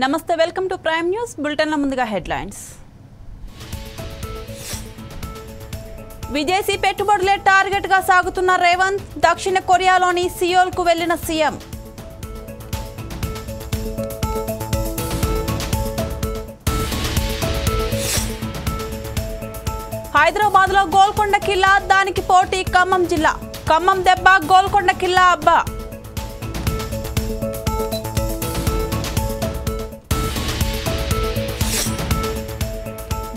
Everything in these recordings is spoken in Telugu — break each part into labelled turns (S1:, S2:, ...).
S1: నమస్తే వెల్కమ్ టు ప్రైమ్ న్యూస్ బులెటిన్ల ముందుగా హెడ్లైన్స్. విదేశీ పెట్టుబడులే టార్గెట్ గా సాగుతున్న రేవంత్. దక్షిణ కొరియాలోని సియోల్ కు వెళ్లిన సీఎం. హైదరాబాద్ లో గోల్కొండ కిల్లా, దానికి పోటీ ఖమ్మం జిల్లా. ఖమ్మం దెబ్బ, గోల్కొండ కిల్లా అబ్బా.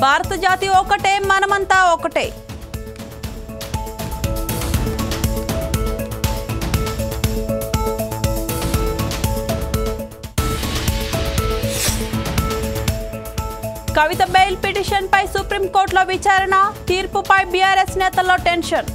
S1: భారత జాతి ఒకటే, మనమంతా ఒకటే. కవిత బెయిల్ పిటిషన్ పై సుప్రీంకోర్టులో విచారణ. తీర్పుపై బీఆర్ఎస్ నేతల్లో టెన్షన్.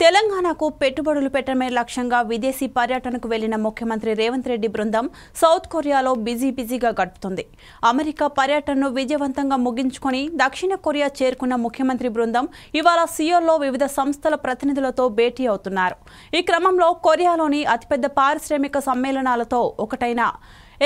S1: తెలంగాణకు పెట్టుబడులు పెట్టడమే లక్ష్యంగా విదేశీ పర్యటనకు వెళ్లిన ముఖ్యమంత్రి రేవంత్ రెడ్డి బృందం సౌత్ కొరియాలో బిజీగా గడుపుతుంది. అమెరికా పర్యటనను విజయవంతంగా ముగించుకొని దక్షిణ కొరియా చేరుకున్న ముఖ్యమంత్రి బృందం ఇవాళ సియోల్లో వివిధ సంస్థల ప్రతినిధులతో భేటీ అవుతున్నారు. ఈ క్రమంలో కొరియాలోని అతిపెద్ద పారిశ్రామిక సమ్మేళనాలతో ఒకటైన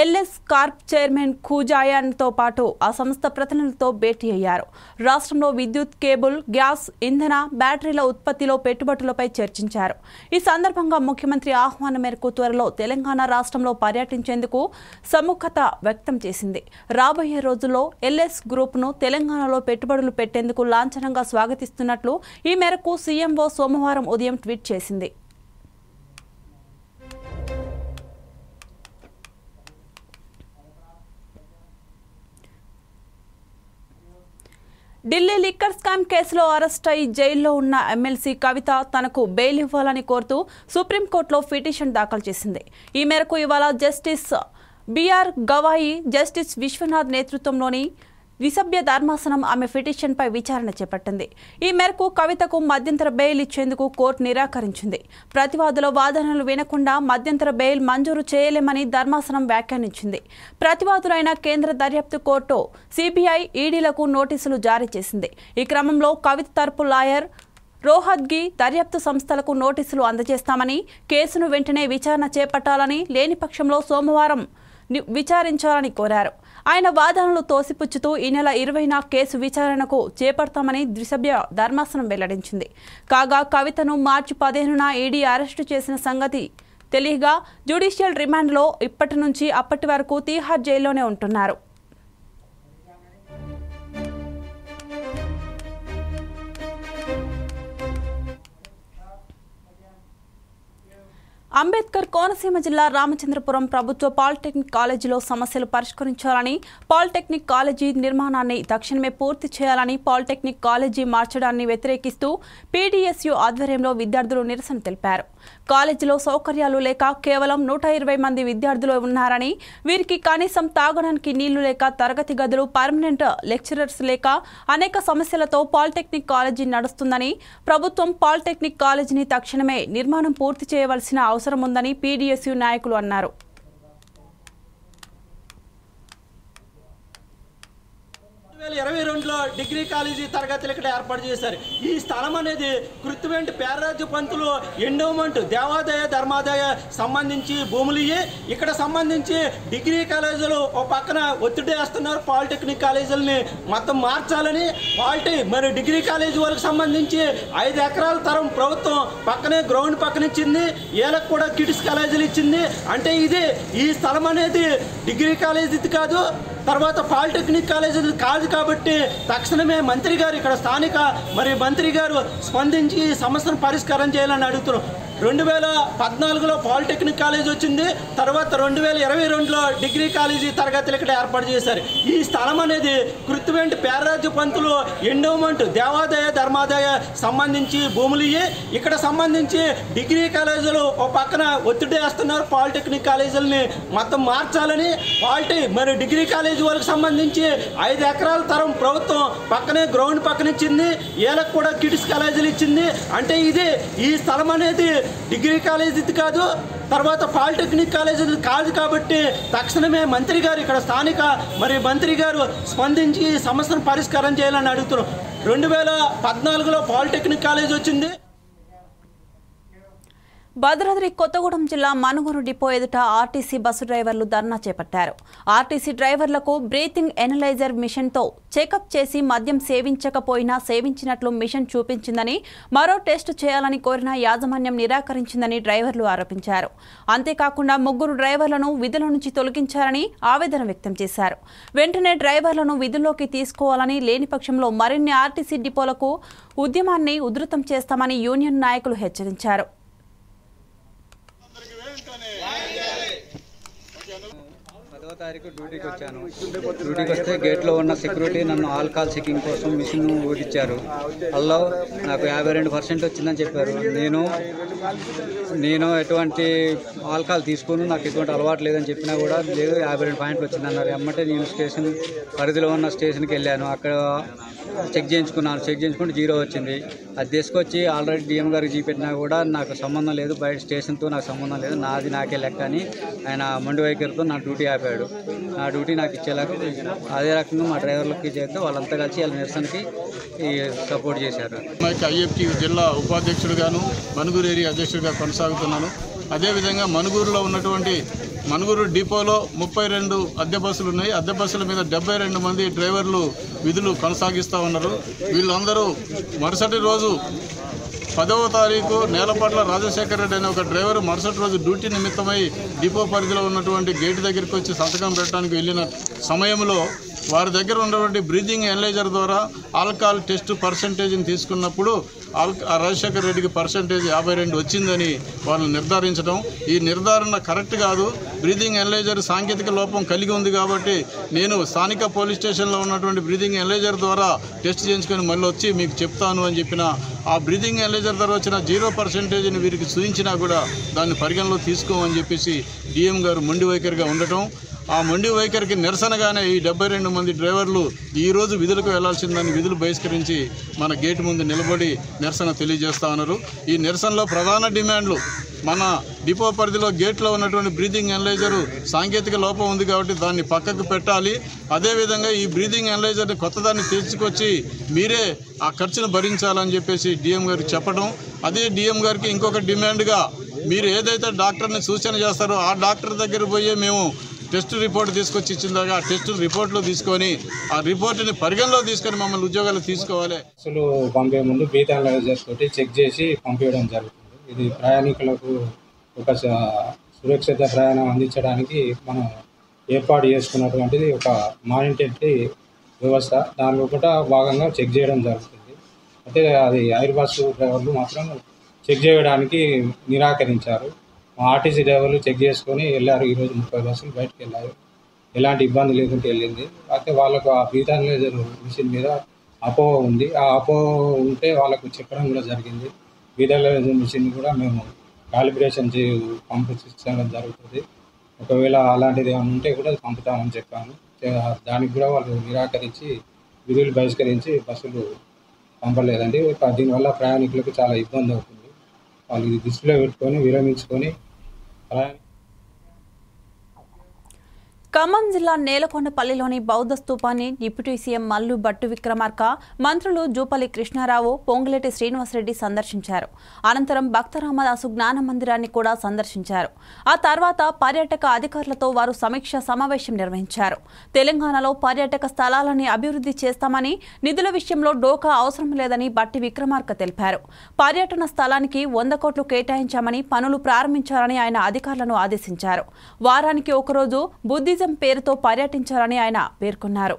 S1: ఎల్ఎస్ కార్ప్ చైర్మన్ ఖూజాయాన్తో పాటు ఆ సంస్థ ప్రతినిధులతో భేటీ అయ్యారు. రాష్ట్రంలో విద్యుత్, కేబుల్, గ్యాస్, ఇంధన, బ్యాటరీల ఉత్పత్తిలో పెట్టుబడులపై చర్చించారు. ఈ సందర్భంగా ముఖ్యమంత్రి ఆహ్వానం మేరకు త్వరలో తెలంగాణ రాష్ట్రంలో పర్యటించేందుకు సుముఖత వ్యక్తం చేసింది. రాబోయే రోజుల్లో ఎల్ఎస్ గ్రూప్ను తెలంగాణలో పెట్టుబడులు పెట్టేందుకు లాంఛనంగా స్వాగతిస్తున్నట్లు ఈ మేరకు సీఎంఓ సోమవారం ఉదయం ట్వీట్ చేసింది. ఢిల్లీ లిక్కర్ స్కామ్ కేసులో అరెస్ట్ అయి జైల్లో ఉన్న ఎమ్మెల్సీ కవిత తనకు బెయిల్ ఇవ్వాలని కోరుతూ సుప్రీంకోర్టులో పిటిషన్ దాఖలు చేసింది. ఈ మేరకు ఇవాళ జస్టిస్ బిఆర్ గవాయి, జస్టిస్ విశ్వనాథ్ నేతృత్వంలోని ద్విసభ్య ధర్మాసనం ఆమె పిటిషన్పై విచారణ చేపట్టింది. ఈ మేరకు కవితకు మధ్యంతర బెయిల్ ఇచ్చేందుకు కోర్టు నిరాకరించింది. ప్రతివాదుల వాదనలు వినకుండా మధ్యంతర బెయిల్ మంజూరు చేయలేమని ధర్మాసనం వ్యాఖ్యానించింది. ప్రతివాదులైన కేంద్ర దర్యాప్తు కోర్టు, సిబిఐ, ఈడీలకు నోటీసులు జారీ చేసింది. ఈ క్రమంలో కవిత తరపు లాయర్ రోహత్గి దర్యాప్తు సంస్థలకు నోటీసులు అందజేస్తామని, కేసును వెంటనే విచారణ చేపట్టాలని, లేని పక్షంలో సోమవారం విచారించాలని కోరారు. ఆయన వాదనలు తోసిపుచ్చుతూ ఈ నెల 20న కేసు విచారణకు చేపడతామని ద్విసభ్య ధర్మాసనం వెల్లడించింది. కాగా కవితను మార్చి 15న ఈడీ అరెస్టు చేసిన సంగతి తెలియగా జ్యుడిషియల్ రిమాండ్లో ఇప్పటి నుంచి అప్పటి వరకు తీహార్ జైల్లోనే ఉంటున్నారు. అంబేద్కర్ కోనసీమ జిల్లా రామచంద్రపురం ప్రభుత్వ పాలిటెక్నిక్ కాలేజీలో సమస్యలు పరిష్కరించాలని, పాలిటెక్నిక్ కాలేజీ నిర్మాణాన్ని తక్షణమే పూర్తి చేయాలని, పాలిటెక్నిక్ కాలేజీ మార్చడాన్ని వ్యతిరేకిస్తూ పీడీఎస్యూ ఆధ్వర్యంలో విద్యార్థులు నిరసన తెలిపారు. కాలేజీలో సౌకర్యాలు లేక కేవలం 120 మంది విద్యార్థులు ఉన్నారని, వీరికి కనీసం తాగడానికి నీళ్లు లేక, తరగతి గదులు, పర్మనెంట్ లెక్చరర్స్ లేక అనేక సమస్యలతో పాలిటెక్నిక్ కాలేజీ నడుస్తుందని, ప్రభుత్వం పాలిటెక్నిక్ కాలేజీని తక్షణమే నిర్మాణం పూర్తి చేయవలసిన అవసరం ఉందని పీడీఎస్యూ నాయకులు అన్నారు.
S2: 2022లో డిగ్రీ కాలేజీ తరగతులు ఇక్కడ ఏర్పాటు చేశారు. ఈ స్థలం అనేది కృత్రిమెంట్ పేర్రాజ్య పంతులు ఎండోమెంట్ దేవాదాయ ధర్మాదాయ సంబంధించి భూములు ఇక్కడ సంబంధించి డిగ్రీ కాలేజీలు ఒక పక్కన ఒత్తిడి వేస్తున్నారు. పాలిటెక్నిక్ కాలేజీలని మొత్తం మార్చాలని, మరి డిగ్రీ కాలేజీ వాళ్ళకి సంబంధించి 5 ఎకరాల తరం ప్రభుత్వం పక్కనే గ్రౌండ్ పక్కన ఇచ్చింది. వీళ్ళకి కూడా కిడ్స్ కాలేజీలు ఇచ్చింది. అంటే ఈ స్థలం అనేది డిగ్రీ కాలేజీ కాదు, తర్వాత పాలిటెక్నిక్ కాలేజీ కాదు. కాబట్టి తక్షణమే మంత్రి గారు, ఇక్కడ స్థానిక మంత్రి గారు స్పందించి ఈ సమస్యను పరిష్కారం చేయాలని అడుగుతున్నాం. 2014లో పాలిటెక్నిక్ కాలేజ్ వచ్చింది. తర్వాత 2022లో డిగ్రీ కాలేజీ తరగతులు ఇక్కడ ఏర్పాటు చేశారు. ఈ స్థలం అనేది కృత్రిమెంట్ పేర్రాజ్య పంతులు ఎండోమెంట్ దేవాదాయ ధర్మాదాయ సంబంధించి భూములు ఇక్కడ సంబంధించి డిగ్రీ కాలేజీలు ఒక పక్కన ఒత్తిడి వేస్తున్నారు. పాలిటెక్నిక్ కాలేజీలని మొత్తం మార్చాలని, మరి డిగ్రీ కాలేజీ వాళ్ళకి సంబంధించి 5 ఎకరాల తరం ప్రభుత్వం పక్కనే గ్రౌండ్ పక్కన ఇచ్చింది. వీళ్ళకి కూడా కిడ్స్ కాలేజీలు ఇచ్చింది. అంటే ఈ స్థలం అనేది డిగ్రీ కాలేజీ కాదు, తర్వాత పాలిటెక్నిక్ కాలేజీ కాదు. కాబట్టి తక్షణమే మంత్రి గారు, ఇక్కడ స్థానిక మంత్రి గారు స్పందించి సమస్యను పరిష్కారం చేయాలని అడుగుతున్నాం. 2014లో పాలిటెక్నిక్ కాలేజ్ వచ్చింది.
S1: భద్రాద్రి కొత్తగూడెం జిల్లా మనుగురు డిపో ఎదుట ఆర్టీసీ బస్సు డ్రైవర్లు ధర్నా చేపట్టారు. ఆర్టీసీ డ్రైవర్లకు బ్రీతింగ్ ఎనలైజర్ మిషన్తో చెకప్ చేసి మద్యం సేవించకపోయినా సేవించినట్లు మిషన్ చూపించిందని, మరో టెస్ట్ చేయాలని కోరిన యాజమాన్యం నిరాకరించిందని డ్రైవర్లు ఆరోపించారు. అంతేకాకుండా 3 డ్రైవర్లను విధుల నుంచి తొలగించారని ఆవేదన వ్యక్తం చేశారు. వెంటనే డ్రైవర్లను విధుల్లోకి తీసుకోవాలని, లేని పక్షంలో మరిన్ని ఆర్టీసీ డిపోలకు ఉద్యమాన్ని ఉధృతం చేస్తామని యూనియన్ నాయకులు హెచ్చరించారు.
S3: 10వ తారీఖు డ్యూటీకి వచ్చాను. డ్యూటీకి వస్తే గేట్లో ఉన్న సెక్యూరిటీ నన్ను ఆల్కహాల్ చెకింగ్ కోసం మిషన్ ఊడిచ్చారు. అందులో నాకు 52% వచ్చిందని చెప్పారు. నేను ఎటువంటి ఆల్కహాల్ తీసుకుని నాకు ఎటువంటి అలవాటు లేదని చెప్పినా కూడా లేదు 52 పాయింట్లు వచ్చిందన్నారు. ఎమ్మటే నేను స్టేషన్ పరిధిలో ఉన్న స్టేషన్కి వెళ్ళాను. అక్కడ చెక్ చేయించుకుంటే 0 వచ్చింది. అది తీసుకొచ్చి ఆల్రెడీ డిఎం గారికి చూపెట్టినా కూడా నాకు సంబంధం లేదు, బయట స్టేషన్తో నాకు సంబంధం లేదు, నాకే లెక్క అని ఆయన మొండి వైఖరితో నా డ్యూటీ ఆపాడు. నా డ్యూటీ నాకు ఇచ్చేలాగా అదే రకంగా మా డ్రైవర్లకి చేస్తే వాళ్ళంతా కలిసి వాళ్ళ నిరసనకి సపోర్ట్ చేశారు.
S4: ఐఎఫ్టీ జిల్లా ఉపాధ్యక్షుడిగాను మనుగురు ఏరియా అధ్యక్షుడిగా కొనసాగుతున్నాను. అదేవిధంగా మనుగురులో ఉన్నటువంటి మనుగురు డిపోలో 32 అద్దె బస్సులు ఉన్నాయి. అద్దె బస్సుల మీద 72 మంది డ్రైవర్లు విధులు కొనసాగిస్తూ ఉన్నారు. వీళ్ళందరూ మరుసటి రోజు 10వ తారీఖు నేలపట్ల రాజశేఖర రెడ్డి అనే ఒక డ్రైవర్ మరుసటి రోజు డ్యూటీ నిమిత్తమై డిపో పరిధిలో ఉన్నటువంటి గేటు దగ్గరికి వచ్చి సంతకం పెట్టడానికి వెళ్ళిన సమయంలో వారి దగ్గర ఉన్నటువంటి బ్రీతింగ్ ఎనలైజర్ ద్వారా ఆల్కహాల్ టెస్ట్ పర్సంటేజ్ని తీసుకున్నప్పుడు రాజశేఖర రెడ్డికి పర్సంటేజ్ 52 వచ్చిందని వాళ్ళు నిర్ధారించడం. ఈ నిర్ధారణ కరెక్ట్ కాదు. బ్రీతింగ్ ఎనలైజర్ సాంకేతిక లోపం కలిగి ఉంది కాబట్టి నేను స్థానిక పోలీస్ స్టేషన్లో ఉన్నటువంటి బ్రీతింగ్ ఎనలైజర్ ద్వారా టెస్ట్ చేయించుకొని మళ్ళీ వచ్చి మీకు చెప్తాను అని చెప్పిన ఆ బ్రీతింగ్ ఎనలైజర్ ద్వారా వచ్చిన 0% వీరికి చూపించినా కూడా దాన్ని పరిగణలో తీసుకోమని చెప్పేసి డిఎం గారు మొండి వైఖరిగా ఉండటం. ఆ మొండి వైఖరికి నిరసనగానే ఈ 72 మంది డ్రైవర్లు ఈరోజు విధులకు వెళ్లాల్సిందని విధులు బహిష్కరించి మన గేటు ముందు నిలబడి నిరసన తెలియజేస్తా ఉన్నారు. ఈ నిరసనలో ప్రధాన డిమాండ్లు మన డిపో పరిధిలో గేట్లో ఉన్నటువంటి బ్రీతింగ్ ఎనలైజరు సాంకేతిక లోపం ఉంది కాబట్టి దాన్ని పక్కకు పెట్టాలి. అదేవిధంగా ఈ బ్రీతింగ్ ఎనలైజర్ని కొత్తదాన్ని తీసుకొచ్చి మీరే ఆ ఖర్చును భరించాలని చెప్పేసి డిఎం గారికి చెప్పడం. అదే డిఎం గారికి ఇంకొక డిమాండ్గా మీరు ఏదైతే డాక్టర్ని సూచన చేస్తారో ఆ డాక్టర్ దగ్గర పోయి మేము టెస్ట్ రిపోర్ట్ తీసుకొచ్చి ఇచ్చిందాక ఆ టెస్ట్ రిపోర్ట్లో తీసుకొని ఆ రిపోర్ట్ని పరిగణలో తీసుకొని మమ్మల్ని ఉద్యోగాలు తీసుకోవాలి.
S5: అసలు పంపే ముందు బ్రీత్ అనలైజర్స్ తోటి చెక్ చేసి పంపించడం జరుగుతుంది. ఇది ప్రయాణికులకు ఒక సురక్షిత ప్రయాణం అందించడానికి మనం ఏర్పాటు చేసుకున్నటువంటిది ఒక మానిటరీ వ్యవస్థ. దానిలో కూడా భాగంగా చెక్ చేయడం జరుగుతుంది. అయితే అది ఎయిర్ బస్సు డ్రైవర్లు మాత్రం చెక్ చేయడానికి నిరాకరించారు. మా ఆర్టీసీ డ్రైవర్లు చెక్ చేసుకొని వెళ్ళారు. ఈరోజు 30 బస్సులు బయటకు వెళ్ళారు. ఎలాంటి ఇబ్బంది లేకుండా వెళ్ళింది. అయితే వాళ్ళకు ఆ బ్రీత్ అనలైజర్ మిషన్ మీద అపోహ ఉంది. ఆ అపోహ ఉంటే వాళ్ళకు చెప్పడం కూడా జరిగింది. బ్రీత్ అనలైజర్ మిషన్ కూడా మేము కాలిబ్రేషన్ పంపించడం జరుగుతుంది. ఒకవేళ అలాంటిది ఏమైనా ఉంటే కూడా పంపుతామని చెప్పాను. దానికి కూడా వాళ్ళు నిరాకరించి విధులు బహిష్కరించి బస్సులు పంపలేదండి. దీనివల్ల ప్రయాణికులకు చాలా ఇబ్బంది అవుతుంది. వాళ్ళు ఇది దృష్టిలో పెట్టుకొని విరమించుకొని
S1: ఖమ్మం జిల్లా నేలకొండపల్లిలోని బౌద్ధ స్తూపాన్ని డిప్యూటీ సీఎం మల్లు భట్టు విక్రమార్క, మంత్రులు జూపల్లి కృష్ణారావు, పొంగులేటి శ్రీనివాసరెడ్డి సందర్శించారు. అనంతరం భక్తరామదాసు జ్ఞాన మందిరాన్ని కూడా సందర్శించారు. ఆ తర్వాత పర్యాటక అధికారులతో వారు సమీక్ష సమావేశం నిర్వహించారు. తెలంగాణలో పర్యాటక స్థలాలని అభివృద్ధి చేస్తామని, నిధుల విషయంలో డోకా అవసరం లేదని భట్టి విక్రమార్క తెలిపారు. పర్యటన స్థలానికి 100 కోట్లు కేటాయించామని, పనులు ప్రారంభించాలని ఆయన అధికారులను ఆదేశించారు. వారానికి ఒకరోజు బుద్ధిజం పేరుతో పర్యటించాలని ఆయన పేర్కొన్నారు.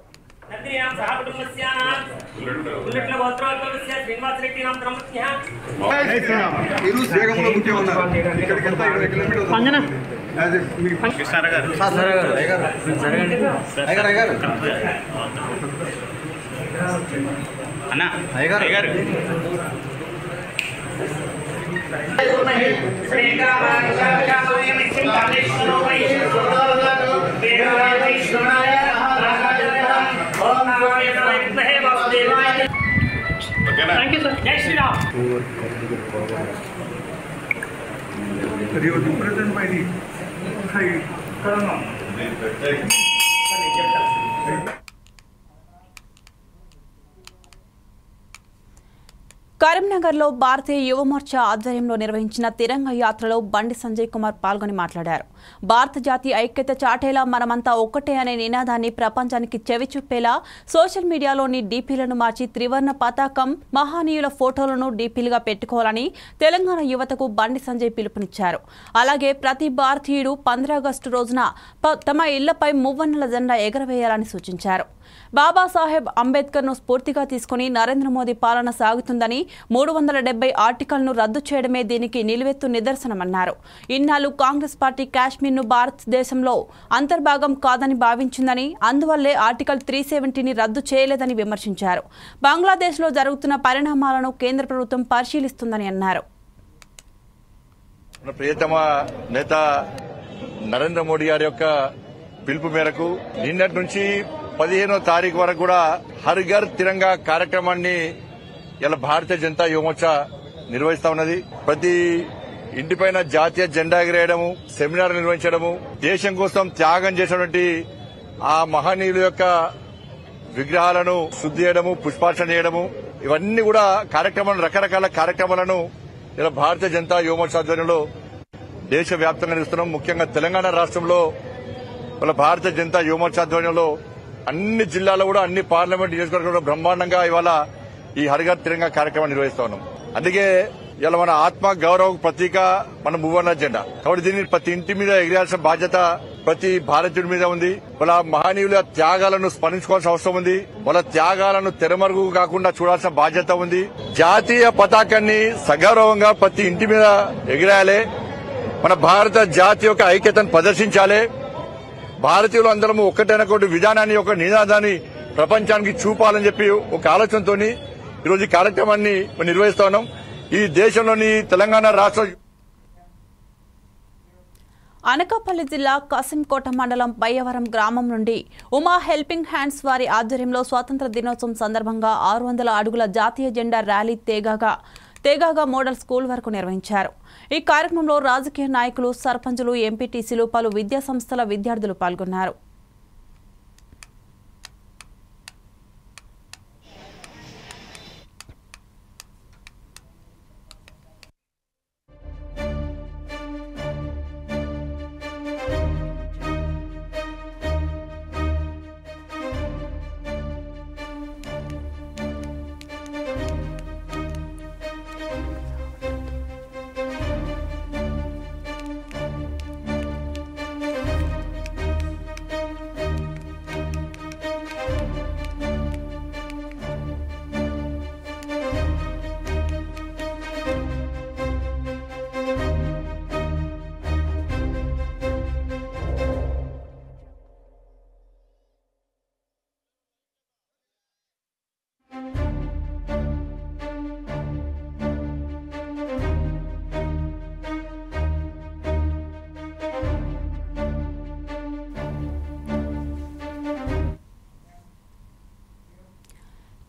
S6: Thank you, sir. Jai Shri Ram.
S7: He was imprisoned by the Colonel.
S1: కరీంనగర్లో భారతీయ యువమోర్చా ఆధ్వర్యంలో నిర్వహించిన తిరంగ యాత్రలో బండి సంజయ్ కుమార్ పాల్గొని మాట్లాడారు. భారత జాతి ఐక్యత చాటేలా మనమంతా ఒక్కటే అనే నినాదాన్ని ప్రపంచానికి చెవిచూపేలా సోషల్ మీడియాలోని డీపీలను మార్చి త్రివర్ణ పతాకం, మహానీయుల ఫోటోలను డీపీలుగా పెట్టుకోవాలని తెలంగాణ యువతకు బండి సంజయ్ పిలుపునిచ్చారు. అలాగే ప్రతి భారతీయుడు 15 ఆగస్టు రోజున తమ ఇళ్లపై మువ్వన్నెల జెండా ఎగరవేయాలని సూచించారు. బాబాసాహెబ్ అంబేద్కర్ను స్ఫూర్తిగా తీసుకుని నరేంద్ర మోదీ పాలన సాగుతుందని 370 ఆర్టికల్ను రద్దు చేయడమే దీనికి నిలువెత్తు నిదర్శనమన్నారు. ఇన్నాళ్లు కాంగ్రెస్ పార్టీ కాశ్మీర్ను భారతదేశంలో అంతర్భాగం కాదని భావించిందని, అందువల్లే ఆర్టికల్ 370ని రద్దు చేయలేదని విమర్శించారు. బంగ్లాదేశ్లో జరుగుతున్న పరిణామాలను కేంద్ర ప్రభుత్వం పరిశీలిస్తుందని అన్నారు.
S6: ప్రియతమ నేత నరేంద్ర మోడీ గారి యొక్క పిలుపు మేరకు నిన్నటి నుంచి 15వ తారీఖు వరకు కూడా హర్ ఘర్ తిరంగా కార్యక్రమాన్ని ఇలా భారతీయ జనతా యువమోర్చా నిర్వహిస్తా ఉన్నది. ప్రతి ఇంటిపైన జాతీయ జెండా ఎగరేయడము, సెమినార్ నిర్వహించడము, దేశం కోసం త్యాగం చేసినటువంటి ఆ మహనీయుల యొక్క విగ్రహాలను శుద్ధి చేయడము, పుష్పార్చన చేయడము, ఇవన్నీ కూడా కార్యక్రమాలను, రకరకాల కార్యక్రమాలను ఇలా భారతీయ జనతా యువమోర్చా ఆధ్వర్యంలో దేశవ్యాప్తంగా నిర్వహిస్తున్నాం. ముఖ్యంగా తెలంగాణ రాష్ట్రంలో భారతీయ జనతా యువమోర్చా ఆధ్వర్యంలో అన్ని జిల్లాల్లో కూడా, అన్ని పార్లమెంట్ నియోజకవర్గాల్లో బ్రహ్మాండంగా ఇవాళ ఈ హర్ ఘర్ తిరంగా కార్యక్రమం నిర్వహిస్తా ఉన్నాం. అందుకే ఇలా మన ఆత్మ గౌరవ ప్రతీక మన మువ్వన్నెల జెండా. కాబట్టి దీన్ని ప్రతి ఇంటి మీద ఎగిరాల్సిన బాధ్యత ప్రతి భారతీయుడి మీద ఉంది. వాళ్ళ మహనీయుల త్యాగాలను స్మరించుకోవాల్సిన అవసరం ఉంది. వాళ్ళ త్యాగాలను తెరమరుగు కాకుండా చూడాల్సిన బాధ్యత ఉంది. జాతీయ పతాకాన్ని సగౌరవంగా ప్రతి ఇంటి మీద ఎగిరాయాలి. మన భారత జాతి యొక్క ఐక్యతను ప్రదర్శించాలి. భారతీయులు అందరము ఒక్కటైనటువంటి విధానాన్ని, ఒక నినాదాన్ని ప్రపంచానికి చూపాలని చెప్పి ఒక ఆలోచనతో ఈరోజు ఈ కార్యక్రమాన్ని నిర్వహిస్తా ఉన్నాం. ఈ దేశంలోని తెలంగాణ రాష్ట్ర
S1: అనకాపల్లి జిల్లా కాసింకోట మండలం బయ్యవరం గ్రామం నుండి ఉమా హెల్పింగ్ హ్యాండ్స్ వారి ఆధ్వర్యంలో స్వాతంత్ర దినోత్సవం సందర్భంగా 600 అడుగుల జాతీయ జెండా ర్యాలీ తేగాగా మోడల్ స్కూల్ వరకు నిర్వహించారు. ఈ కార్యక్రమంలో రాజకీయ నాయకులు, సర్పంచులు, ఎంపీటీసీలు, పలు విద్యా సంస్థల విద్యార్థులు పాల్గొన్నారు.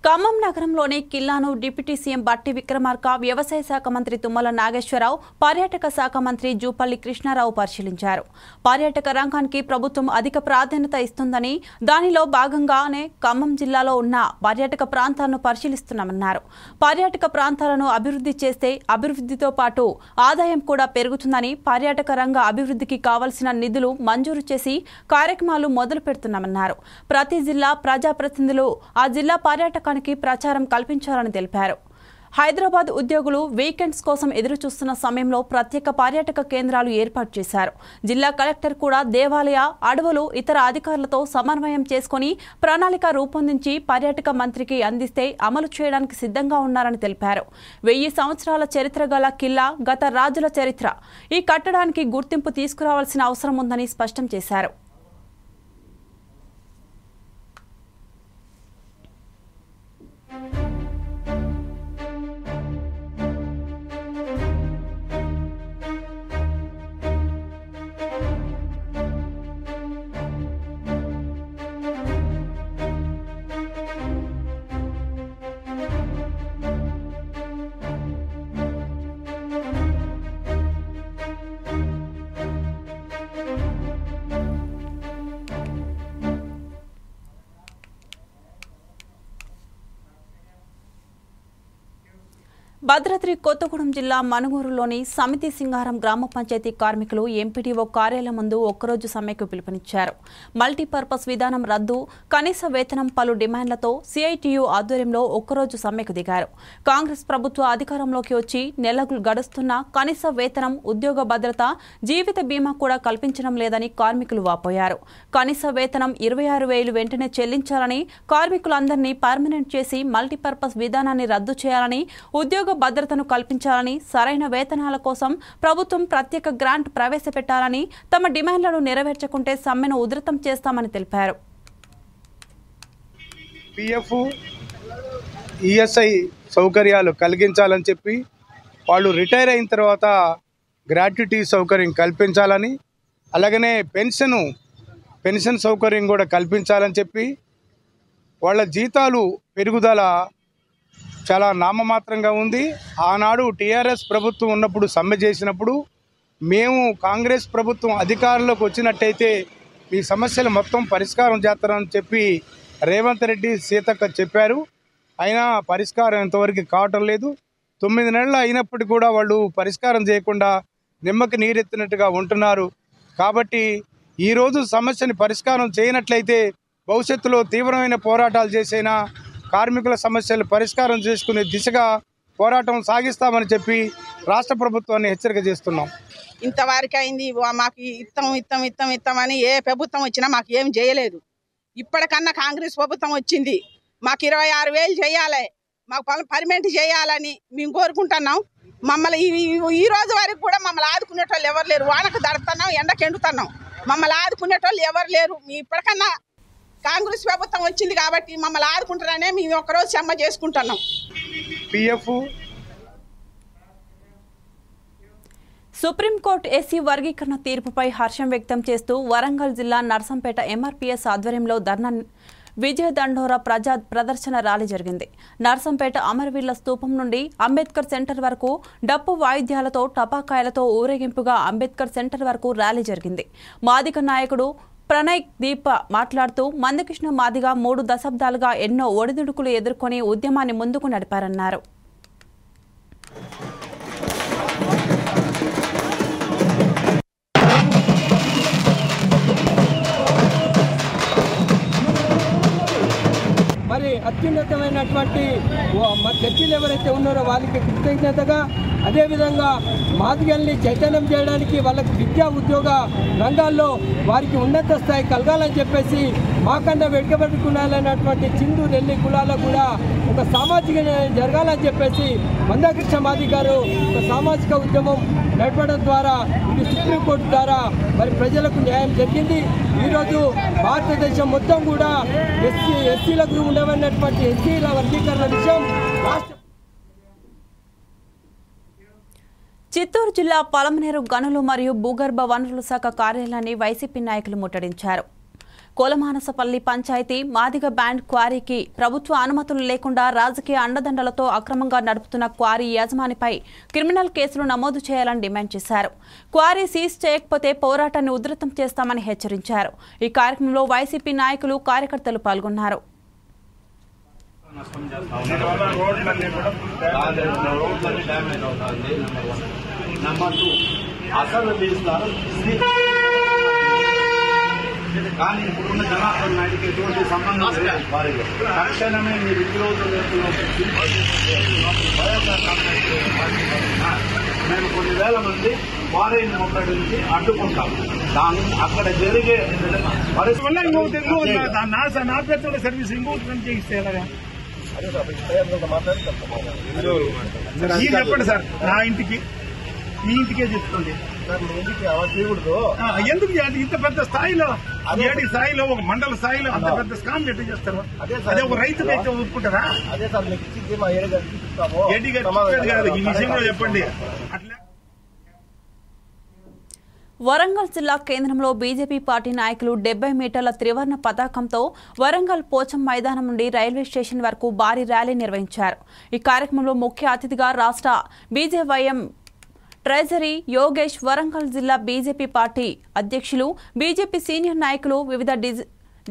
S1: ఖమ్మం నగరంలోని కిల్లాను డిప్యూటీ సీఎం బట్టి విక్రమార్క, వ్యవసాయ శాఖ మంత్రి తుమ్మల నాగేశ్వరరావు, పర్యాటక శాఖ మంత్రి జూపల్లి కృష్ణారావు పరిశీలించారు. పర్యాటక రంగానికి ప్రభుత్వం అధిక ప్రాధాన్యత ఇస్తుందని, దానిలో భాగంగానే ఖమ్మం జిల్లాలో ఉన్న పర్యాటక ప్రాంతాలను పరిశీలిస్తున్నామన్నారు. పర్యాటక ప్రాంతాలను అభివృద్ధి చేస్తే అభివృద్ధితో పాటు ఆదాయం కూడా పెరుగుతుందని, పర్యాటక రంగ అభివృద్ధికి కావలసిన నిధులు మంజూరు చేసి కార్యక్రమాలు మొదలు పెడుతున్నామన్నారు. ప్రతి జిల్లా ప్రజాప్రతినిధులు ఆ జిల్లా పర్యాటకానికి ప్రచారం కల్పించాలని తెలిపారు. హైదరాబాద్ ఉద్యోగులు వీకెండ్స్ కోసం ఎదురుచూస్తున్న సమయంలో ప్రత్యేక పర్యాటక కేంద్రాలు ఏర్పాటు చేశారు. జిల్లా కలెక్టర్ కూడా దేవాలయ, అడవులు, ఇతర అధికారులతో సమన్వయం చేసుకుని ప్రణాళిక రూపొందించి పర్యాటక మంత్రికి అందిస్తే అమలు చేయడానికి సిద్ధంగా ఉన్నారని తెలిపారు. 1000 సంవత్సరాల చరిత్ర గల కిల్లా, గత రాజుల చరిత్ర, ఈ కట్టడానికి గుర్తింపు తీసుకురావాల్సిన అవసరం ఉందని స్పష్టం చేశారు. భద్రాద్రి కొత్తగూడెం జిల్లా మనుగూరులోని సమితి సింగారం గ్రామ పంచాయతీ కార్మికులు ఎంపీడీఓ కార్యాలయం ముందు ఒక్కరోజు సమ్మెకు పిలుపునిచ్చారు. మల్టీపర్పస్ విధానం రద్దు, కనీస వేతనం పలు డిమాండ్లతో సిఐటియు ఆధ్వర్యంలో ఒక్కరోజు సమ్మెకు దిగారు. కాంగ్రెస్ ప్రభుత్వ అధికారంలోకి వచ్చి నెలలు గడుస్తున్నా కనీస వేతనం, ఉద్యోగ భద్రత, జీవిత బీమా కూడా కల్పించడం లేదని కార్మికులు వాపోయారు. కనీస వేతనం 26,000 వెంటనే చెల్లించాలని, కార్మికులందరినీ పర్మనెంట్ చేసి మల్టీపర్పస్ విధానాన్ని రద్దు చేయాలని, ఉద్యోగ భద్రతను కల్పించాలని, సరైన వేతనాల కోసం ప్రభుత్వం ప్రత్యేక గ్రాంట్ ప్రవేశపెట్టాలని, తమ డిమాండ్లను నెరవేర్చకుంటే సమ్మెను ఉధృతం చేస్తామని తెలిపారు.
S8: పిఎఫ్, ఈఎస్ఐ సౌకర్యాలు కలిగించాలని చెప్పి, వాళ్ళు రిటైర్ అయిన తర్వాత గ్రాట్యుటీ సౌకర్యం కల్పించాలని, అలాగనే పెన్షన్ సౌకర్యం కూడా కల్పించాలని చెప్పి, వాళ్ళ జీతాలు పెరుగుదల చాలా నామమాత్రంగా ఉంది. ఆనాడు టీఆర్ఎస్ ప్రభుత్వం ఉన్నప్పుడు సమ్మె చేసినప్పుడు మేము కాంగ్రెస్ ప్రభుత్వం అధికారంలోకి వచ్చినట్టయితే ఈ సమస్యలు మొత్తం పరిష్కారం చేస్తారని చెప్పి రేవంత్ రెడ్డి, సీతక్క చెప్పారు. అయినా పరిష్కారం ఇంతవరకు కావటం లేదు. 9 నెలలు అయినప్పటికీ కూడా వాళ్ళు పరిష్కారం చేయకుండా నిమ్మకి నీరెత్తినట్టుగా ఉంటున్నారు. కాబట్టి ఈరోజు సమస్యని పరిష్కారం చేయనట్లయితే భవిష్యత్తులో తీవ్రమైన పోరాటాలు చేసైనా కార్మికుల సమస్యలు పరిష్కారం చేసుకునే దిశగా పోరాటం సాగిస్తామని చెప్పి రాష్ట్ర ప్రభుత్వాన్ని హెచ్చరిక చేస్తున్నాం.
S9: ఇంతవరకు అయింది, మాకు ఇస్తామని ఏ ప్రభుత్వం వచ్చినా మాకు ఏం చేయలేదు. ఇప్పటికన్నా కాంగ్రెస్ ప్రభుత్వం వచ్చింది, మాకు 26,000 చేయాలి, మాకు పర్మనెంట్ చేయాలని మేము కోరుకుంటున్నాం. మమ్మల్ని ఈ రోజు వరకు కూడా మమ్మల్ని ఆదుకునేటోళ్ళు ఎవరు లేరు. వానకు దడుతున్నాం, ఎండకు ఎండుతున్నాం, మమ్మల్ని ఆదుకునేటోళ్ళు ఎవరు లేరు. ఇప్పటికన్నా కాంగ్రెస్ ప్రభుత్వం వచ్చింది కాబట్టి మమ్మల్ని ఆదుకుంటారనే మేము ఒకరోజు సమ్మె చేసుకుంటున్నాం.
S8: పిఎఫ్
S1: సుప్రీంకోర్టు ఎస్సీ వర్గీకరణ తీర్పుపై హర్షం వ్యక్తం చేస్తూ వరంగల్ జిల్లా నర్సంపేట ఎంఆర్పీఎస్ ఆధ్వర్యంలో ధర్నా విజయదండోర ప్రదర్శన ర్యాలీ జరిగింది. నర్సంపేట అమరవీళ్ల స్తూపం నుండి అంబేద్కర్ సెంటర్ వరకు డప్పు వాయిద్యాలతో, టపాకాయలతో ఊరేగింపుగా అంబేద్కర్ సెంటర్ వరకు ర్యాలీ జరిగింది. మాదిగ నాయకుడు ప్రణయ్ దీప మాట్లాడుతూ మందకృష్ణ మాదిగ 3 దశాబ్దాలుగా ఎన్నో ఒడిదుడుకులు ఎదుర్కొని ఉద్యమాన్ని ముందుకు నడిపారన్నారు.
S10: మరి అత్యున్నతమైనటువంటి చర్చలు ఎవరైతే ఉన్నారో వాళ్ళకి కృతజ్ఞతగా, అదేవిధంగా మాదిగల్ని చైతన్యం చేయడానికి వాళ్ళకి విద్యా ఉద్యోగ రంగాల్లో వారికి ఉన్నత స్థాయి కలగాలని చెప్పేసి మాకన్నా వెనుకబడుకున్నాలన్నటువంటి చిందు నెల్లి కులాలకు కూడా ఒక సామాజిక న్యాయం జరగాలని చెప్పేసి మందకృష్ణ మాదిగ గారు ఒక సామాజిక ఉద్యమం నడపడం ద్వారా ఇది సుప్రీంకోర్టు ద్వారా మరి ప్రజలకు న్యాయం జరిగింది. ఈరోజు భారతదేశం మొత్తం కూడా ఎస్సీలకు ఉండవన్నటువంటి ఎస్సీల వర్గీకరణ విషయం రాష్ట్ర
S1: చిత్తూరు జిల్లా పలమనేరు గనులు మరియు భూగర్భ వనరుల శాఖ కార్యాలయాన్ని వైసీపీ నాయకులు ముట్టడించారు. కోలమానసపల్లి పంచాయతీ మాదిగ బ్యాండ్ క్వారీకి ప్రభుత్వ అనుమతులు లేకుండా రాజకీయ అండదండలతో అక్రమంగా నడుపుతున్న క్వారీ యజమానిపై క్రిమినల్ కేసులు నమోదు చేయాలని డిమాండ్ చేశారు. క్వారీ సీజ్ చేయకపోతే పోరాటాన్ని ఉధృతం చేస్తామని హెచ్చరించారు. ఈ కార్యక్రమంలో వైసీపీ నాయకులు, కార్యకర్తలు పాల్గొన్నారు.
S11: కానీ ఇప్పుడున్న జనార్దన్ నాయుడికి ఎటువంటి సంబంధం లేదు. వారికి తక్షణమే మీరు మేము కొన్ని వేల మంది వారైన ముక్కడి నుంచి అడ్డుకుంటాం. దాన్ని అక్కడ జరిగే
S7: సర్వీస్ ఇంకోటి చేయిస్తే చెప్పండి సార్. నా ఇంటికి మీ ఇంటికే చెప్తుంది. ఎందుకు ఇంత పెద్ద స్థాయిలో, ఏడి స్థాయిలో, ఒక మండల స్థాయిలో అంత పెద్ద స్కామ్ ఎట్లా చేస్తారు? అదే ఒక రైతు అయితే ఒప్పుకుంటారా? ఏడి కాదు, ఈ విషయంలో చెప్పండి. అట్లా
S1: వరంగల్ జిల్లా కేంద్రంలో బీజేపీ పార్టీ నాయకులు 70 మీటర్ల త్రివర్ణ పతాకంతో వరంగల్ పోచం మైదానం నుండి రైల్వే స్టేషన్ వరకు భారీ ర్యాలీ నిర్వహించారు. ఈ కార్యక్రమంలో ముఖ్య అతిథిగా రాష్ట్ర బీజేవైఎం ట్రెజరీ యోగేష్, వరంగల్ జిల్లా బీజేపీ పార్టీ అధ్యక్షులు, బీజేపీ సీనియర్ నాయకులు, వివిధ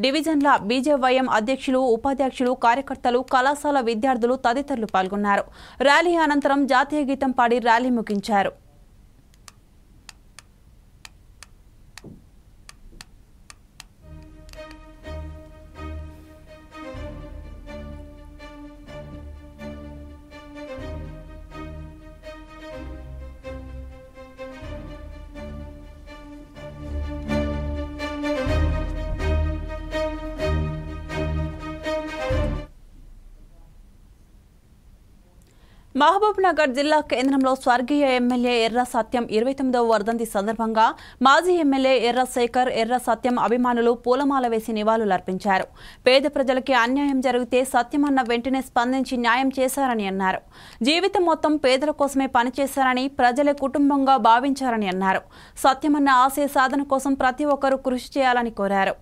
S1: డివిజన్ల బీజేవైఎం అధ్యక్షులు, ఉపాధ్యక్షులు, కార్యకర్తలు, కళాశాల విద్యార్థులు తదితరులు పాల్గొన్నారు. ర్యాలీ అనంతరం జాతీయ గీతం పాడి ర్యాలీ ముగించారు. మహబూబ్ నగర్ జిల్లా కేంద్రంలో స్వర్గీయ ఎమ్మెల్యే ఎర్ర సత్యం 29వ వర్ధంతి సందర్భంగా మాజీ ఎమ్మెల్యే ఎర్ర శేఖర్, ఎర్ర సత్యం అభిమానులు పూలమాల వేసి నివాళులర్పించారు. పేద ప్రజలకి అన్యాయం జరిగితే సత్యమన్న వెంటనే స్పందించి న్యాయం చేశారని అన్నారు. జీవితం మొత్తం పేదల కోసమే పనిచేశారని, ప్రజలే కుటుంబంగా భావించారని అన్నారు. సత్యమన్న ఆశయ సాధన కోసం ప్రతి ఒక్కరూ కృషి చేయాలని కోరారు.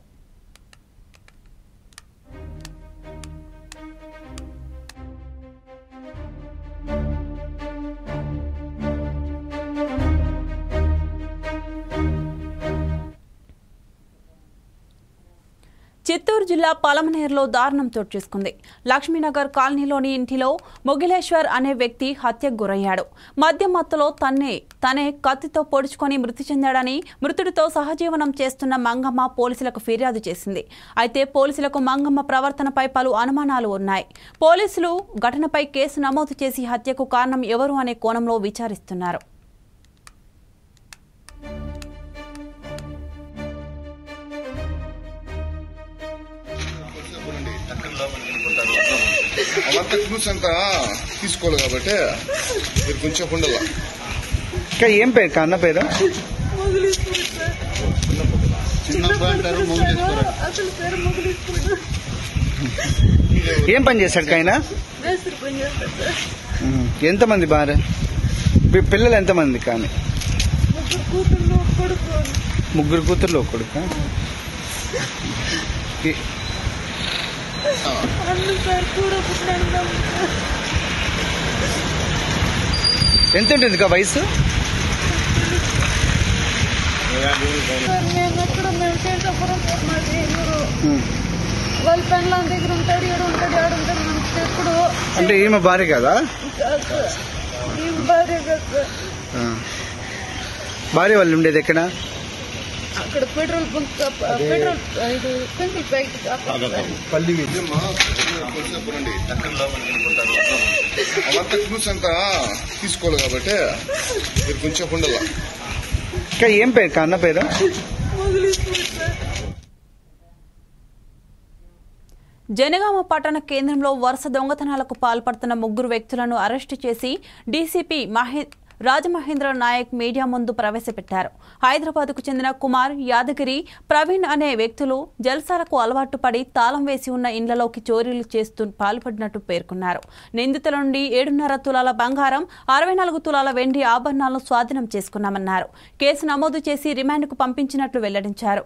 S1: చిత్తూరు జిల్లా పలమనేరులో దారుణం చోటు చేసుకుంది. లక్ష్మీనగర్ కాలనీలోని ఇంటిలో మొగిలేశ్వర్ అనే వ్యక్తి హత్యకు గురయ్యాడు. మద్యం మత్తులో తనే కత్తితో పొడుచుకొని మృతి చెందాడని మృతుడితో సహజీవనం చేస్తున్న మంగమ్మ పోలీసులకు ఫిర్యాదు చేసింది. అయితే పోలీసులకు మంగమ్మ ప్రవర్తనపై పలు అనుమానాలు ఉన్నాయి. పోలీసులు ఘటనపై కేసు నమోదు చేసి హత్యకు కారణం ఎవరు అనే కోణంలో విచారిస్తున్నారు.
S12: అవంతా న్యూస్ అంతా తీసుకోవాలి కాబట్టి మీరు కొంచెం ఉండాల.
S13: ఇంకా ఏం పేరు అన్న పేరు? ఏం పని చేశాడు కాయన? ఎంతమంది భార్య పిల్లలు ఎంతమంది? కానీ ముగ్గురు కూతుర్లు కొడుక. ఎంత ఉంటుంది వయసు?
S14: వాళ్ళ పెళ్ళ దగ్గర ఉంటాడు, ఏడు ఉంటాడు, ఆడుంటాడు. ఎప్పుడు
S13: అంటే ఈమె భార్య కదా?
S14: భార్య కదా.
S13: భార్య వాళ్ళు ఉండేది ఎక్కడ?
S14: అక్కడ పెట్రోల్ బంక్, పెట్రోల్ ఇది సింగిల్ ప్యాకెట్.
S12: అవంతా న్యూస్ అంతా తీసుకోవాలి కాబట్టి మీరు కొంచెం ఉండాల.
S13: ఇంకా ఏం పేరు అన్న పేరు?
S1: జనగామ పట్టణ కేంద్రంలో వరుస దొంగతనాలకు పాల్పడుతున్న ముగ్గురు వ్యక్తులను అరెస్టు చేసి డీసీపీ రాజమహేంద్ర నాయక్ మీడియా ముందు ప్రవేశపెట్టారు. హైదరాబాద్కు చెందిన కుమార్, యాదగిరి, ప్రవీణ్ అనే వ్యక్తులు జల్సాలకు అలవాటు పడి తాళం వేసి ఉన్న ఇండ్లలోకి చోరీలు చేస్తూ పాల్పడినట్టు పేర్కొన్నారు. నిందితుల నుండి 7.5 తులాల బంగారం, 64 తులాల వెండి ఆభరణాలను స్వాధీనం చేసుకున్నామన్నారు. కేసు నమోదు చేసి రిమాండ్కు పంపించినట్లు వెల్లడించారు.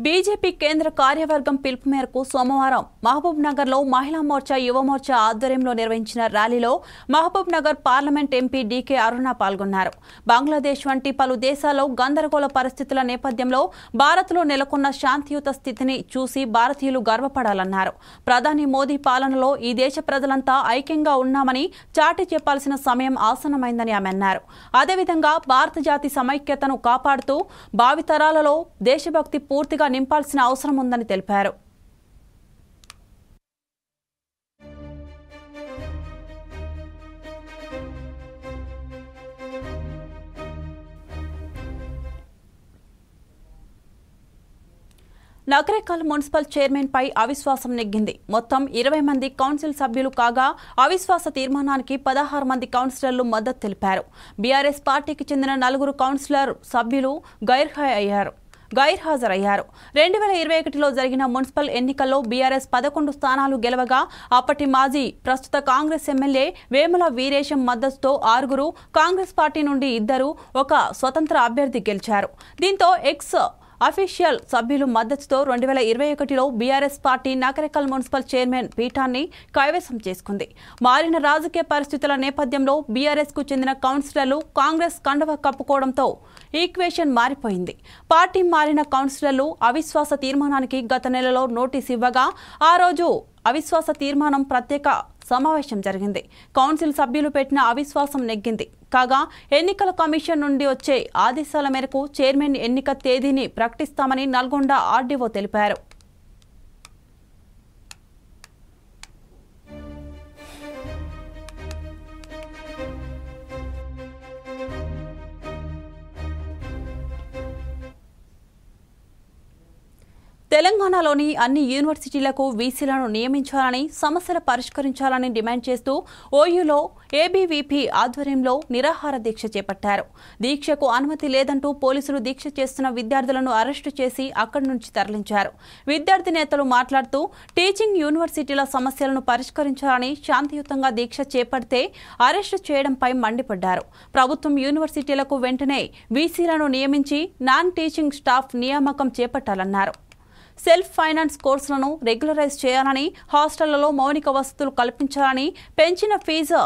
S1: బీజేపీ కేంద్ర కార్యవర్గం పిలుపు మేరకు సోమవారం మహబూబ్ నగర్లో మహిళా మోర్చా, యువ మోర్చా ఆధ్వర్యంలో నిర్వహించిన ర్యాలీలో Mahabub Nagar parliament MP DK Aruna పాల్గొన్నారు. బంగ్లాదేశ్ వంటి పలు దేశాల్లో గందరగోళ పరిస్థితుల నేపథ్యంలో భారత్లో నెలకొన్న శాంతియుత స్థితిని చూసి భారతీయులు గర్వపడాలన్నారు. ప్రధాని మోదీ పాలనలో ఈ దేశ ప్రజలంతా ఐక్యంగా ఉన్నామని చాటి చెప్పాల్సిన సమయం ఆసన్నమైందని ఆమె అన్నారు. అదేవిధంగా భారత జాతి సమైక్యతను కాపాడుతూ భావితరాలలో దేశభక్తి పూర్తిగా నింపాల్సిన అవసరం ఉందని తెలిపారు. నకరేకల్ మున్సిపల్ చైర్మన్ పై అవిశ్వాసం నెగ్గింది. మొత్తం 20 మంది కౌన్సిల్ సభ్యులు కాగా అవిశ్వాస తీర్మానానికి 16 మంది కౌన్సిలర్లు మద్దతు తెలిపారు. బీఆర్ఎస్ పార్టీకి చెందిన 4 కౌన్సిలర్ సభ్యులు గైర్హాజరయ్యారు. 2021లో జరిగిన మున్సిపల్ ఎన్నికల్లో బీఆర్ఎస్ 11 స్థానాలు గెలవగా అప్పటి మాజీ, ప్రస్తుత కాంగ్రెస్ ఎమ్మెల్యే వేముల వీరేశం మద్దతుతో 6, కాంగ్రెస్ పార్టీ నుండి 2, ఒక స్వతంత్ర అభ్యర్థి గెలిచారు. దీంతో ఎక్స్ అఫీషియల్ సభ్యులు మద్దతుతో 2021లో BRS party Nakrekal municipal chairman పీఠాన్ని కైవసం చేసుకుంది. మారిన రాజకీయ పరిస్థితుల నేపథ్యంలో బీఆర్ఎస్ కు చెందిన కౌన్సిలర్లు కాంగ్రెస్ కండువా కప్పుకోవడంతో ఈక్వేషన్ మారిపోయింది. పార్టీ మారిన కౌన్సిలర్లు అవిశ్వాస తీర్మానానికి గత నెలలో నోటీసు ఇవ్వగా ఆ రోజు అవిశ్వాస తీర్మానం ప్రత్యేక సమావేశం జరిగింది. కౌన్సిల్ సభ్యులు పెట్టిన అవిశ్వాసం నెగ్గింది. కాగా ఎన్నికల కమిషన్ నుండి వచ్చే ఆదేశాల మేరకు చైర్మన్ ఎన్నిక తేదీని ప్రకటిస్తామని నల్గొండ ఆర్డీఓ తెలిపారు. తెలంగాణలోని అన్ని యూనివర్సిటీలకు వీసీలను నియమించాలని, సమస్యలు పరిష్కరించాలని డిమాండ్ చేస్తూ ఓయూలో ఏబీవీపీ ఆధ్వర్యంలో నిరాహార దీక్ష చేపట్టారు. దీక్షకు అనుమతి లేదంటూ పోలీసులు దీక్ష చేస్తున్న విద్యార్థులను అరెస్టు చేసి అక్కడి నుంచి తరలించారు. విద్యార్థి నేతలు మాట్లాడుతూ టీచింగ్ యూనివర్సిటీల సమస్యలను పరిష్కరించాలని, శాంతియుతంగా దీక్ష చేపడితే అరెస్టు చేయడంపై మండిపడ్డారు. ప్రభుత్వం యూనివర్సిటీలకు వెంటనే వీసీలను నియమించి నాన్ టీచింగ్ స్టాఫ్ నియామకం చేపట్టాలన్నారు. సెల్ఫ్ ఫైనాన్స్ కోర్సులను రెగ్యులరైజ్ చేయాలని, హాస్టళ్లలో మౌలిక వసతులు కల్పించాలని, పెంచిన ఫీజు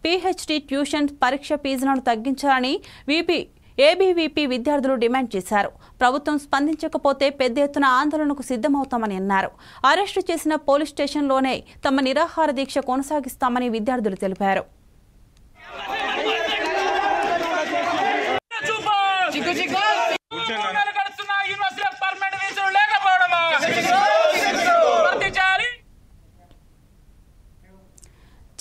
S1: పీహెచ్డీ ట్యూషన్ పరీక్ష ఫీజులను తగ్గించాలని ఏబీవీపీ విద్యార్థులు డిమాండ్ చేశారు. ప్రభుత్వం స్పందించకపోతే పెద్ద ఎత్తున ఆందోళనకు సిద్ధమవుతామని అన్నారు. అరెస్టు చేసిన పోలీస్ స్టేషన్లోనే తమ నిరాహార దీక్ష కొనసాగిస్తామని విద్యార్థులు తెలిపారు.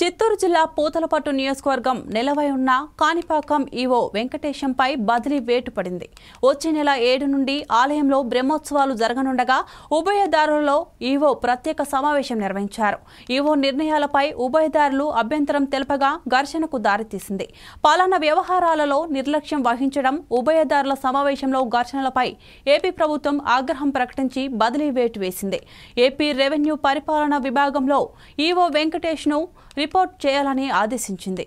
S1: చిత్తూరు జిల్లా పూతలపట్టు నియోజకవర్గం నెలవై ఉన్న కాణిపాకం ఈవో వెంకటేశంపై బదిలీ వేటు పడింది. వచ్చే నెల 7 నుండి ఆలయంలో బ్రహ్మోత్సవాలు జరగనుండగా ఉభయదారులలో ఈవో ప్రత్యేక సమావేశం నిర్వహించారు. ఈవో నిర్ణయాలపై ఉభయదారులు అభ్యంతరం తెలపగా ఘర్షణకు దారితీసింది. పాలనా వ్యవహారాలలో నిర్లక్ష్యం వహించడం, ఉభయదారుల సమావేశంలో ఘర్షణలపై ఏపీ ప్రభుత్వం ఆగ్రహం ప్రకటించి బదిలీ వేటు వేసింది. ఏపీ రెవెన్యూ పరిపాలనా విభాగంలో ఈవో వెంకటేష్ను రిపోర్ట్ చేయాలని ఆదేశించింది.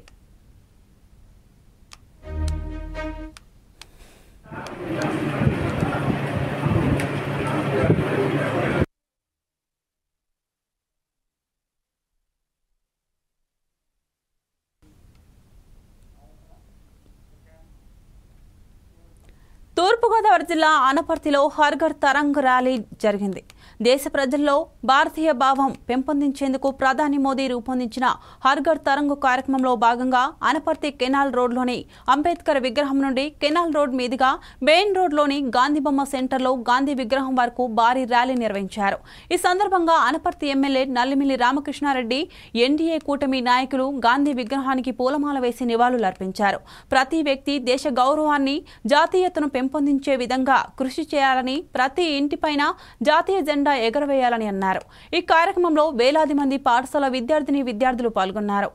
S1: తూర్పుగోదావరి జిల్లా అనపర్తిలో హర్ ఘర్ తరంగ్ ర్యాలీ జరిగింది. దేశ ప్రజల్లో భారతీయ భావం పెంపొందించేందుకు ప్రధాని మోదీ రూపొందించిన హర్ ఘర్ తరంగ్ కార్యక్రమంలో భాగంగా అనపర్తి కెనాల్ రోడ్లోని అంబేద్కర్ విగ్రహం నుండి కెనాల్ రోడ్ మీదుగా మెయిన్ రోడ్లోని గాంధీబొమ్మ సెంటర్లో గాంధీ విగ్రహం వరకు భారీ ర్యాలీ నిర్వహించారు. ఈ సందర్భంగా అనపర్తి ఎమ్మెల్యే నల్లిమిల్లి రామకృష్ణారెడ్డి, ఎన్డీఏ కూటమి నాయకులు గాంధీ విగ్రహానికి పూలమాల వేసి నివాళులర్పించారు. ప్రతి వ్యక్తి దేశ గౌరవాన్ని, జాతీయతను పెంపొందించే విధంగా కృషి చేయాలని, ప్రతి ఇంటిపైన జాతీయ జెండా ఎగరవేయాలని అన్నారు. ఈ కార్యక్రమంలో వేలాది మంది పాఠశాల విద్యార్థులు పాల్గొన్నారు.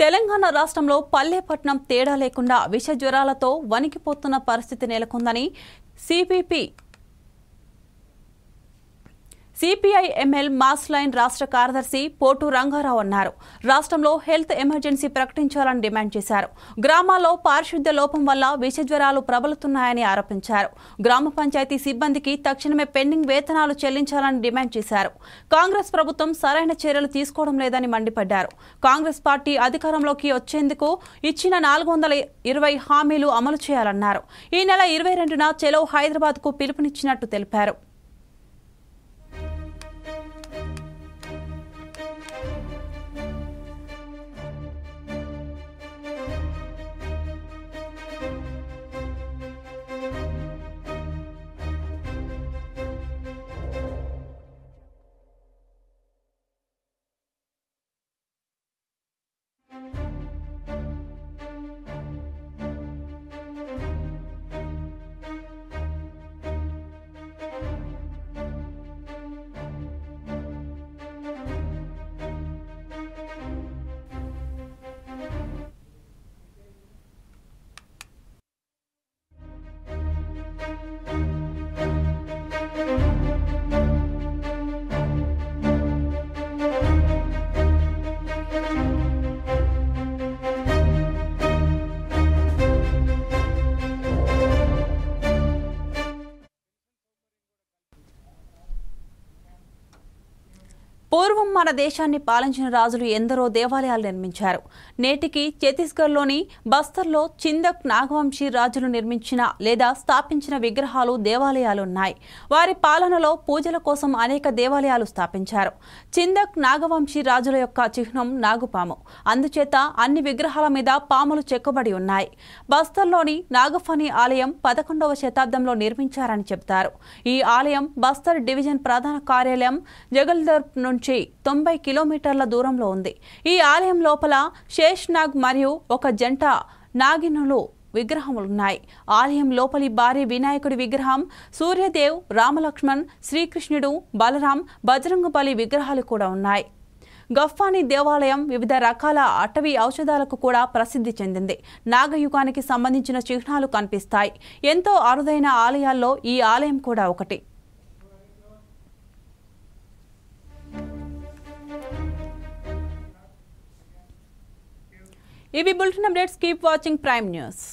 S1: తెలంగాణ రాష్ట్రంలో పల్లెపట్నం తేడా లేకుండా విష జ్వరాలతో వణికిపోతున్న పరిస్థితి నెలకొందని సిపిఐ ఎంఎల్ మాస్ లైన్ రాష్ట్ర కార్యదర్శి పోటు రంగారావు అన్నారు. రాష్ట్రంలో హెల్త్ ఎమర్జెన్సీ ప్రకటించాలని డిమాండ్ చేశారు. గ్రామాల్లో పారిశుద్ధ్య లోపం వల్ల విష జ్వరాలు ప్రబలుతున్నాయని ఆరోపించారు. గ్రామ పంచాయతీ సిబ్బందికి తక్షణమే పెండింగ్ వేతనాలు చెల్లించాలని డిమాండ్ చేశారు. కాంగ్రెస్ ప్రభుత్వం సరైన చర్యలు తీసుకోవడం లేదని మండిపడ్డారు. కాంగ్రెస్ పార్టీ అధికారంలోకి వచ్చేందుకు ఇచ్చిన 420 హామీలు అమలు చేయాలన్నారు. ఈ నెల 22న చెలో హైదరాబాద్కు పిలుపునిచ్చినట్టు తెలిపారు. మన దేశాన్ని పాలించిన రాజులు ఎందరో దేవాలయాలు నిర్మించారు. నేటికి ఛత్తీస్గఢ్లోని బస్తర్లో చిందక్ నాగవంశీ రాజులు నిర్మించిన లేదా స్థాపించిన విగ్రహాలు దేవాలయాలున్నాయి. వారి పాలనలో పూజల కోసం అనేక దేవాలయాలు స్థాపించారు. చిందక్ నాగవంశీ రాజుల యొక్క చిహ్నం నాగుపాము. అందుచేత అన్ని విగ్రహాల మీద పాములు చెక్కబడి ఉన్నాయి. బస్తర్లోని నాగఫణి ఆలయం 11వ శతాబ్దంలో నిర్మించారని చెబుతారు. ఈ ఆలయం బస్తర్ డివిజన్ ప్రధాన కార్యాలయం జగల్దర్ నుంచి 90 కిలోమీటర్ల దూరంలో ఉంది. ఈ ఆలయం లోపల శేష్నాగ్ మరియు ఒక జంట నాగినులు విగ్రహములున్నాయి. ఆలయం లోపలి భారీ వినాయకుడి విగ్రహం, సూర్యదేవ్, రామలక్ష్మణ్, శ్రీకృష్ణుడు, బలరాం, బజరంగబలి విగ్రహాలు కూడా ఉన్నాయి. గఫ్ఫాని దేవాలయం వివిధ రకాల అటవీ ఔషధాలకు కూడా ప్రసిద్ధి చెందింది. నాగయుగానికి సంబంధించిన చిహ్నాలు కనిపిస్తాయి. ఎంతో అరుదైన ఆలయాల్లో ఈ ఆలయం కూడా ఒకటి. ఇవి bulletin updates. Keep watching prime news.